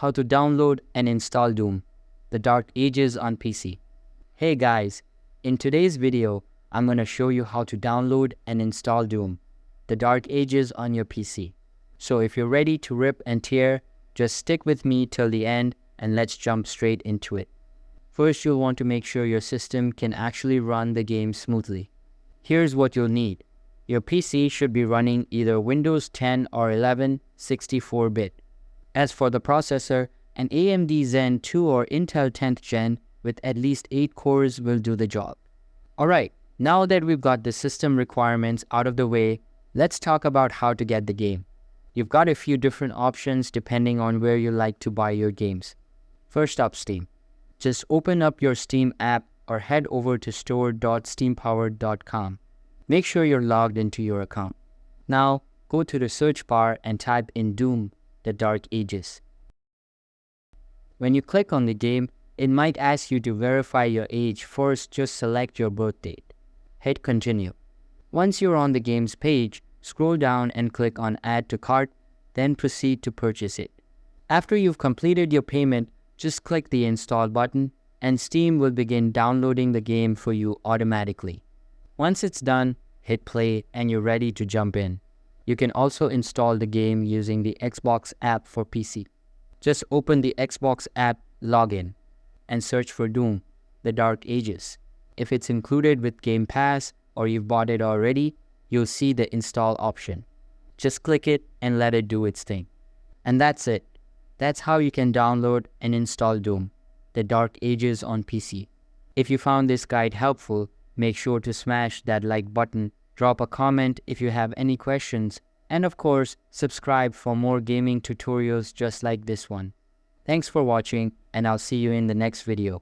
how to download and install Doom: The Dark Ages on PC. Hey guys, in today's video, I'm going to show you how to download and install Doom: The Dark Ages on your PC. So if you're ready to rip and tear, just stick with me till the end and let's jump straight into it. First, you'll want to make sure your system can actually run the game smoothly. Here's what you'll need. Your PC should be running either Windows 10 or 11 64-bit. As for the processor, an AMD Zen 2 or Intel 10th Gen with at least 8 cores will do the job. Alright, now that we've got the system requirements out of the way, let's talk about how to get the game. You've got a few different options depending on where you like to buy your games. First up, Steam. Just open up your Steam app or head over to store.steampowered.com. Make sure you're logged into your account. Now, go to the search bar and type in Doom: The Dark Ages. When you click on the game, it might ask you to verify your age. First, just select your birth date. Hit Continue. Once you're on the game's page, scroll down and click on Add to Cart, then proceed to purchase it. After you've completed your payment, just click the Install button and Steam will begin downloading the game for you automatically. Once it's done, hit play and you're ready to jump in. You can also install the game using the Xbox app for PC. Just open the Xbox app, log in, and search for Doom: The Dark Ages. If it's included with Game Pass or you've bought it already, you'll see the install option. Just click it and let it do its thing. And that's it. That's how you can download and install Doom: The Dark Ages on PC. If you found this guide helpful, make sure to smash that like button, drop a comment if you have any questions, and of course, subscribe for more gaming tutorials just like this one. Thanks for watching, and I'll see you in the next video.